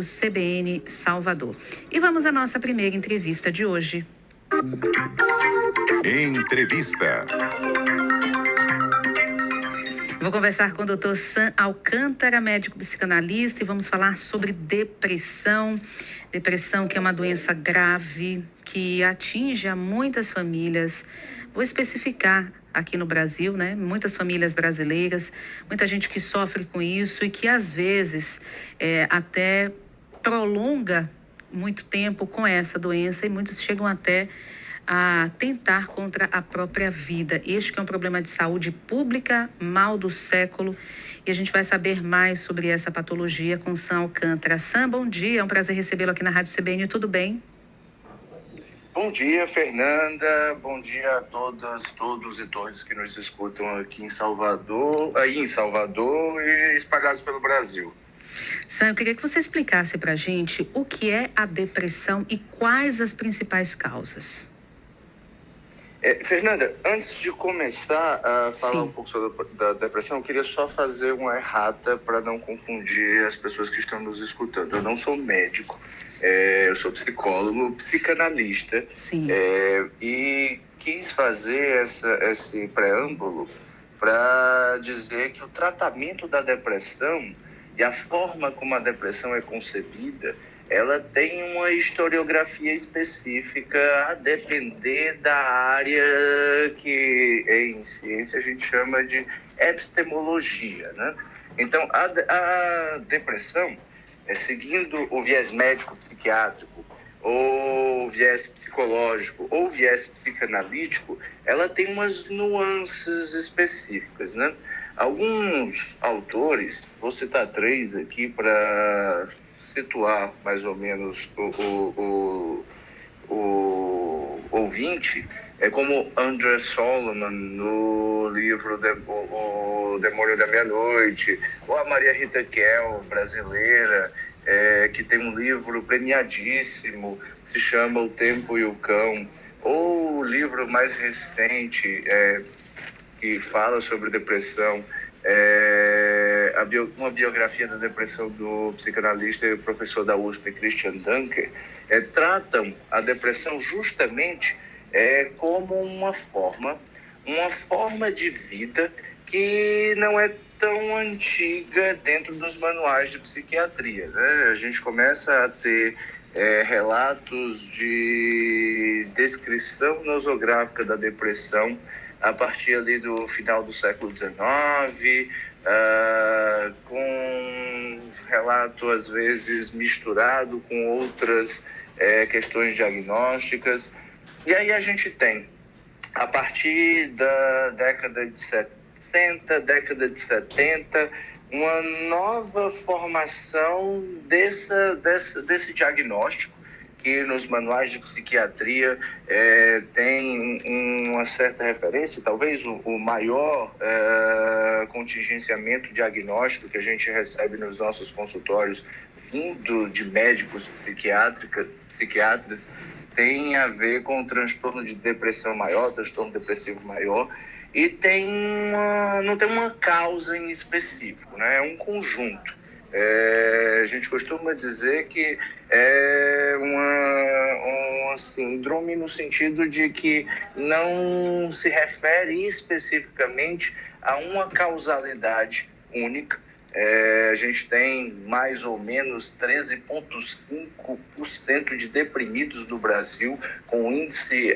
CBN Salvador. E vamos à nossa primeira entrevista de hoje. Entrevista. Vou conversar com o Dr. Sam Alcântara, médico psicanalista, e vamos falar sobre depressão. Depressão, que é uma doença grave que atinge a muitas famílias. Vou especificar aqui no Brasil, né? Muitas famílias brasileiras, muita gente que sofre com isso e que às vezes até prolonga muito tempo com essa doença, e muitos chegam até a tentar contra a própria vida. Este que é um problema de saúde pública, mal do século, e a gente vai saber mais sobre essa patologia com Sam Alcântara. Sam, bom dia, é um prazer recebê-lo aqui na Rádio CBN, tudo bem? Bom dia, Fernanda, bom dia a todos e todas que nos escutam aqui em Salvador, e espalhados pelo Brasil. Sam, eu queria que você explicasse pra gente o que é a depressão e quais as principais causas. Fernanda, antes de começar a falar Sim. um pouco sobre a depressão, eu queria só fazer uma errata para não confundir as pessoas que estão nos escutando. Eu não sou médico, eu sou psicólogo, psicanalista. Sim. E quis fazer esse preâmbulo para dizer que o tratamento da depressão e a forma como a depressão é concebida, ela tem uma historiografia específica a depender da área que em ciência a gente chama de epistemologia, né? Então, a depressão, seguindo o viés médico-psiquiátrico, ou viés psicológico, ou viés psicanalítico, ela tem umas nuances específicas, né? Alguns autores, vou citar 3 aqui para situar mais ou menos o ouvinte, como André Solomon no livro O Demônio da Meia-Noite, ou a Maria Rita Kell, brasileira, que tem um livro premiadíssimo, que se chama O Tempo e o Cão, ou o livro mais recente, que fala sobre depressão, uma biografia da depressão do psicanalista e professor da USP, Christian Dunker, tratam a depressão justamente como uma forma de vida que não é tão antiga dentro dos manuais de psiquiatria, né? A gente começa a ter relatos de descrição nosográfica da depressão a partir ali do final do século XIX, com relato às vezes misturado com outras questões diagnósticas. E aí a gente tem, a partir da década de 60, década de 70, uma nova formação desse diagnóstico, que nos manuais de psiquiatria tem uma certa referência, talvez o maior contingenciamento diagnóstico que a gente recebe nos nossos consultórios vindo de médicos psiquiatras, tem a ver com o transtorno de depressão maior, transtorno depressivo maior, e não tem uma causa em específico, né? É um conjunto. A gente costuma dizer que é uma síndrome no sentido de que não se refere especificamente a uma causalidade única. A gente tem mais ou menos 13,5% de deprimidos no Brasil, com índice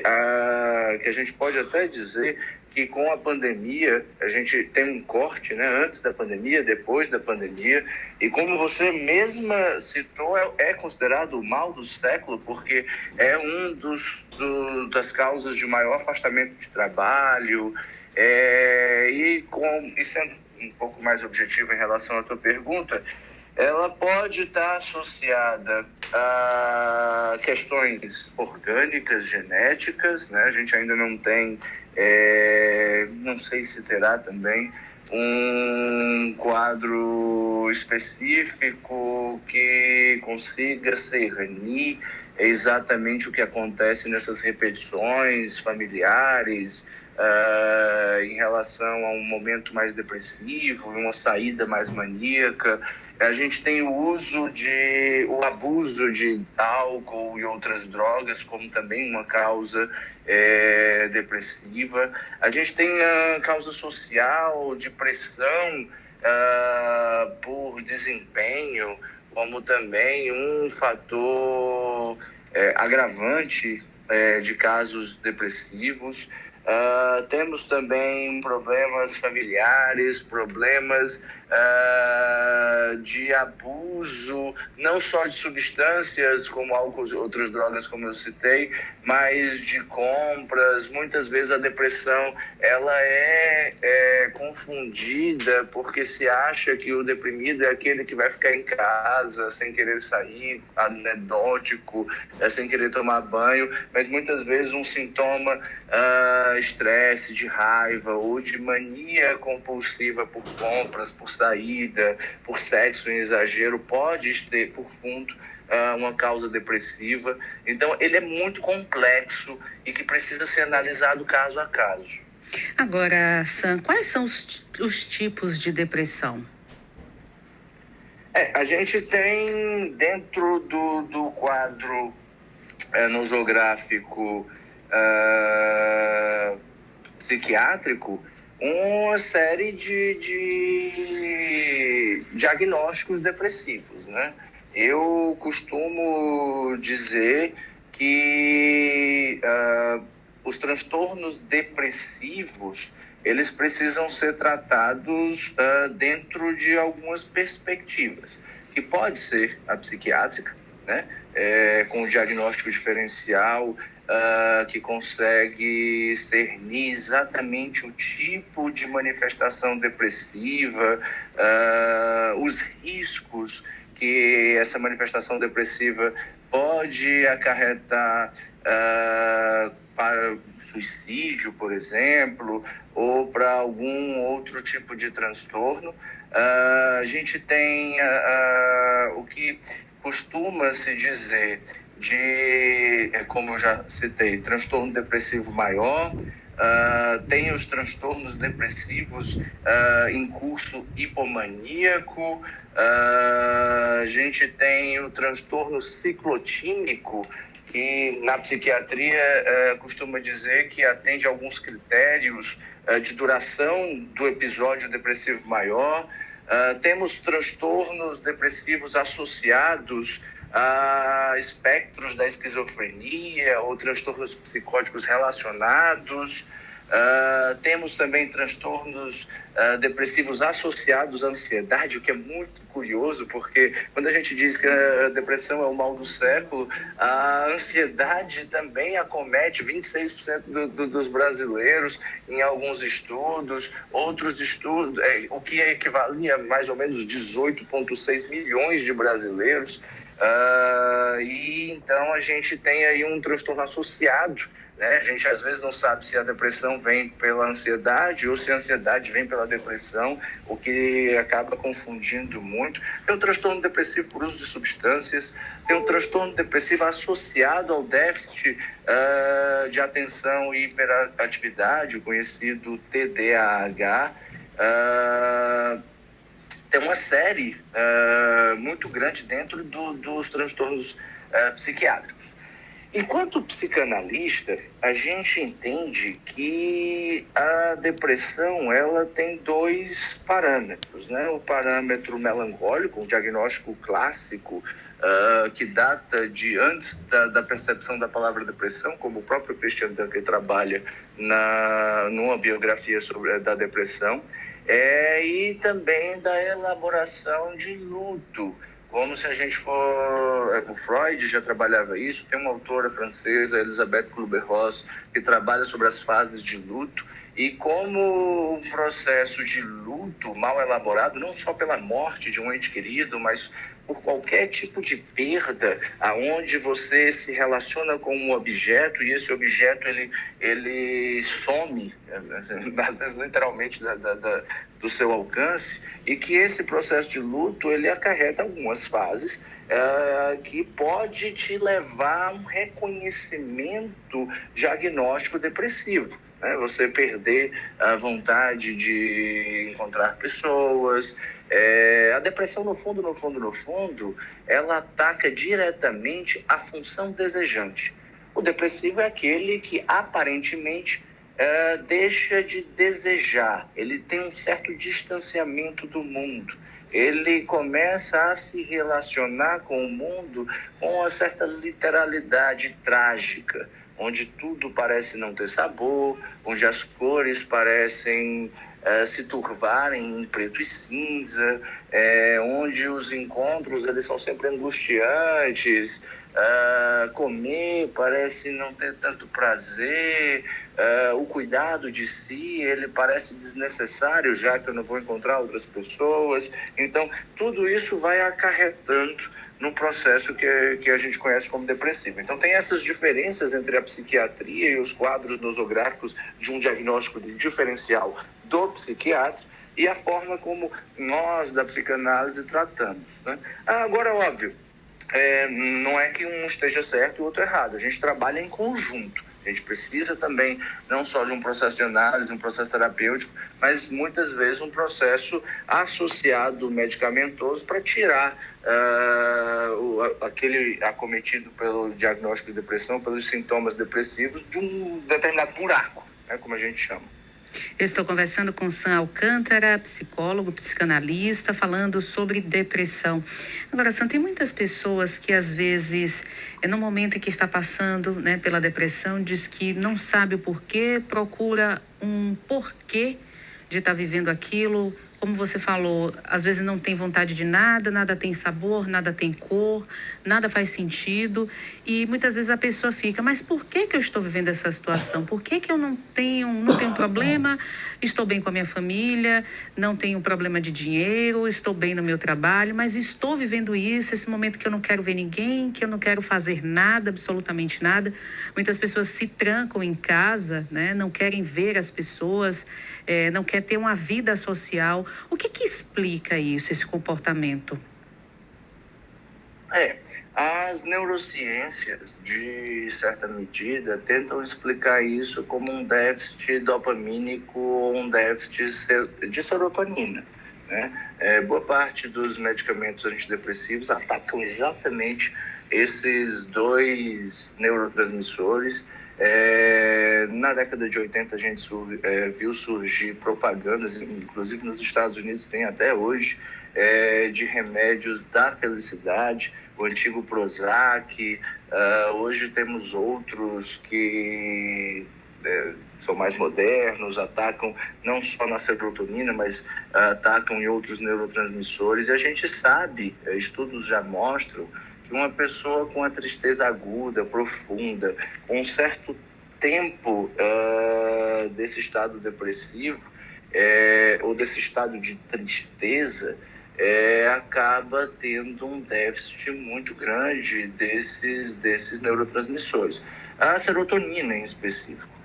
que a gente pode até dizer que com a pandemia a gente tem um corte, né? Antes da pandemia, depois da pandemia, e como você mesma citou, é considerado o mal do século, porque é das causas de maior afastamento de trabalho, e sendo um pouco mais objetivo em relação à tua pergunta, ela pode estar associada a questões orgânicas, genéticas, né? A gente ainda não tem, não sei se terá também, um quadro específico que consiga cernir exatamente o que acontece nessas repetições familiares, em relação a um momento mais depressivo, uma saída mais maníaca. A gente tem o abuso de álcool e outras drogas como também uma causa depressiva. A gente tem a causa social de pressão por desempenho, como também um fator agravante de casos depressivos. Temos também problemas familiares, problemas de abuso, não só de substâncias como álcool e outras drogas, como eu citei, mas de compras. Muitas vezes a depressão ela é confundida porque se acha que o deprimido é aquele que vai ficar em casa sem querer sair, anedótico, sem querer tomar banho, mas muitas vezes um sintoma estresse, de raiva ou de mania compulsiva por compras, por saída, por sexo em exagero, pode ter por fundo uma causa depressiva. Então, ele é muito complexo e que precisa ser analisado caso a caso. Agora, Sam, quais são os tipos de depressão? A gente tem dentro do quadro nosográfico psiquiátrico uma série de diagnósticos depressivos, né? Eu costumo dizer que os transtornos depressivos eles precisam ser tratados dentro de algumas perspectivas, que pode ser a psiquiátrica, né? Com o diagnóstico diferencial, que consegue cernir exatamente o tipo de manifestação depressiva, os riscos que essa manifestação depressiva pode acarretar para suicídio, por exemplo, ou para algum outro tipo de transtorno. A gente tem o que costuma se dizer como eu já citei, transtorno depressivo maior, tem os transtornos depressivos em curso hipomaníaco, a gente tem o transtorno ciclotímico, que na psiquiatria costuma dizer que atende a alguns critérios de duração do episódio depressivo maior. Temos transtornos depressivos associados a espectros da esquizofrenia ou transtornos psicóticos relacionados. Temos também transtornos depressivos associados à ansiedade, o que é muito curioso, porque quando a gente diz que a depressão é o mal do século, a ansiedade também acomete 26% dos brasileiros em alguns estudos, outros estudos, o que equivalia a mais ou menos 18,6 milhões de brasileiros. E então a gente tem aí um transtorno associado, né? A gente às vezes não sabe se a depressão vem pela ansiedade ou se a ansiedade vem pela depressão, o que acaba confundindo muito. Tem um transtorno depressivo por uso de substâncias, tem um transtorno depressivo associado ao déficit de atenção e hiperatividade, o conhecido TDAH. Tem uma série muito grande dentro dos transtornos psiquiátricos. Enquanto psicanalista, a gente entende que a depressão ela tem dois parâmetros, né? O parâmetro melancólico, um diagnóstico clássico que data de antes da percepção da palavra depressão, como o próprio Christian Dunker trabalha numa biografia da depressão, e também da elaboração de luto. Como se a gente for... O Freud já trabalhava isso, tem uma autora francesa, Elisabeth Kübler-Ross, que trabalha sobre as fases de luto, e como um processo de luto mal elaborado, não só pela morte de um ente querido, mas por qualquer tipo de perda, aonde você se relaciona com um objeto e esse objeto ele some, às vezes literalmente do seu alcance, e que esse processo de luto ele acarreta algumas fases que pode te levar a um reconhecimento diagnóstico depressivo. Você perder a vontade de encontrar pessoas, A depressão, no fundo, ela ataca diretamente a função desejante. O depressivo é aquele que aparentemente deixa de desejar, ele tem um certo distanciamento do mundo, ele começa a se relacionar com o mundo com uma certa literalidade trágica, onde tudo parece não ter sabor, onde as cores parecem se turvarem em preto e cinza, onde os encontros eles são sempre angustiantes, comer parece não ter tanto prazer, o cuidado de si ele parece desnecessário, já que eu não vou encontrar outras pessoas. Então, tudo isso vai acarretando no processo que a gente conhece como depressivo. Então, tem essas diferenças entre a psiquiatria e os quadros nosográficos de um diagnóstico diferencial do psiquiatra e a forma como nós, da psicanálise, tratamos, né? Agora, óbvio, não é que um esteja certo e o outro errado. A gente trabalha em conjunto. A gente precisa também, não só de um processo de análise, um processo terapêutico, mas muitas vezes um processo associado medicamentoso para tirar aquele acometido pelo diagnóstico de depressão, pelos sintomas depressivos, de um determinado buraco, né, como a gente chama. Eu estou conversando com Sam Alcântara, psicólogo, psicanalista, falando sobre depressão. Agora, Sam, tem muitas pessoas que às vezes, no momento em que está passando, né, pela depressão, diz que não sabe o porquê, procura um porquê de estar vivendo aquilo. Como você falou, às vezes não tem vontade de nada, nada tem sabor, nada tem cor, nada faz sentido. E muitas vezes a pessoa fica, mas por que eu estou vivendo essa situação? Por que eu não tenho problema? Estou bem com a minha família, não tenho problema de dinheiro, estou bem no meu trabalho, mas estou vivendo isso, esse momento que eu não quero ver ninguém, que eu não quero fazer nada, absolutamente nada. Muitas pessoas se trancam em casa, né? Não querem ver as pessoas, não quer ter uma vida social. O que explica isso, esse comportamento? As neurociências, de certa medida, tentam explicar isso como um déficit dopamínico ou um déficit de serotonina, né? Boa parte dos medicamentos antidepressivos atacam exatamente esses dois neurotransmissores. Na década de 80 a gente viu surgir propagandas, inclusive nos Estados Unidos tem até hoje, de remédios da felicidade, o antigo Prozac. Hoje temos outros que são mais modernos, atacam não só na serotonina, mas atacam em outros neurotransmissores. E a gente sabe, estudos já mostram, que uma pessoa com a tristeza aguda, profunda, com um certo tempo desse estado depressivo ou desse estado de tristeza, acaba tendo um déficit muito grande desses neurotransmissores. A serotonina em específico.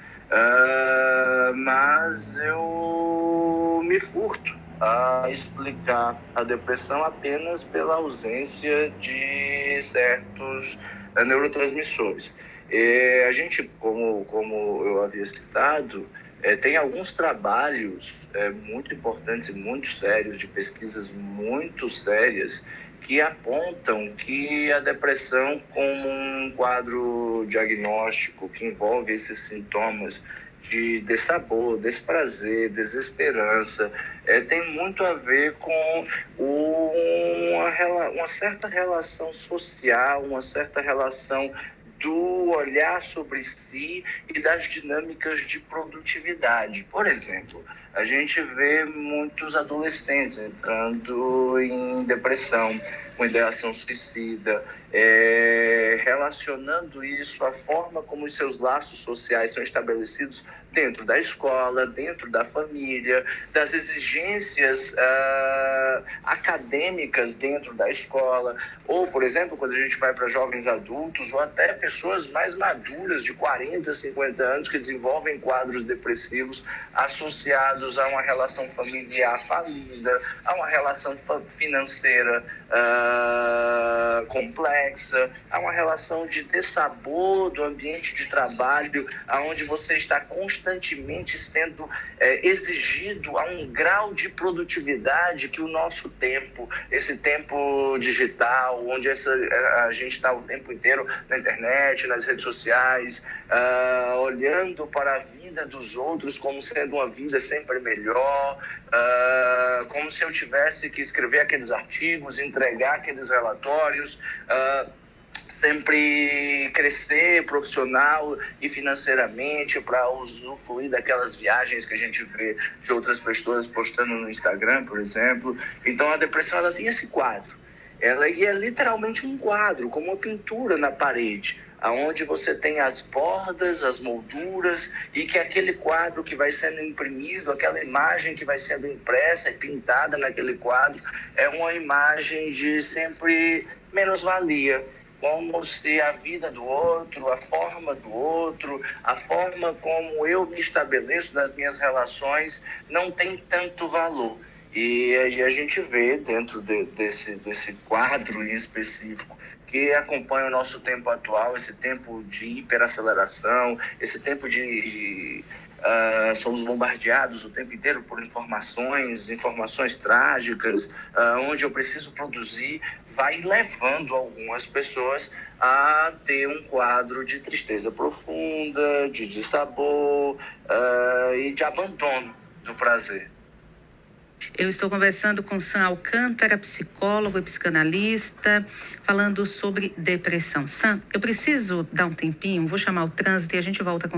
Mas eu me furto a explicar a depressão apenas pela ausência de certos neurotransmissores. A gente, como eu havia citado, tem alguns trabalhos muito importantes e muito sérios, de pesquisas muito sérias, que apontam que a depressão, como um quadro diagnóstico que envolve esses sintomas de dessabor, desprazer, desesperança, tem muito a ver com uma certa relação social, uma certa relação do olhar sobre si e das dinâmicas de produtividade. Por exemplo, a gente vê muitos adolescentes entrando em depressão, com ideação suicida, relacionando isso à forma como os seus laços sociais são estabelecidos dentro da escola, dentro da família, das exigências acadêmicas dentro da escola, ou, por exemplo, quando a gente vai para jovens adultos, ou até pessoas mais maduras, de 40, 50 anos, que desenvolvem quadros depressivos associados divorciados, há uma relação familiar falida, há uma relação financeira complexa, há uma relação de dessabor do ambiente de trabalho, onde você está constantemente sendo exigido a um grau de produtividade que o nosso tempo, esse tempo digital, onde a gente está o tempo inteiro na internet, nas redes sociais, olhando para a vida dos outros como sendo uma vida sempre melhor, como se eu tivesse que escrever aqueles artigos, entregar aqueles relatórios, sempre crescer profissional e financeiramente para usufruir daquelas viagens que a gente vê de outras pessoas postando no Instagram, por exemplo. Então a depressão, ela tem esse quadro. Ela é literalmente um quadro, como uma pintura na parede, onde você tem as bordas, as molduras, e que aquele quadro que vai sendo imprimido, aquela imagem que vai sendo impressa e pintada naquele quadro, é uma imagem de sempre menos-valia, como se a vida do outro, a forma do outro, a forma como eu me estabeleço nas minhas relações não tem tanto valor. E a gente vê dentro desse quadro em específico que acompanha o nosso tempo atual, esse tempo de hiperaceleração, esse tempo de somos bombardeados o tempo inteiro por informações trágicas, onde eu preciso produzir, vai levando algumas pessoas a ter um quadro de tristeza profunda, de dissabor e de abandono do prazer. Eu estou conversando com Sam Alcântara, psicólogo e psicanalista, falando sobre depressão. Sam, eu preciso dar um tempinho, vou chamar o trânsito e a gente volta com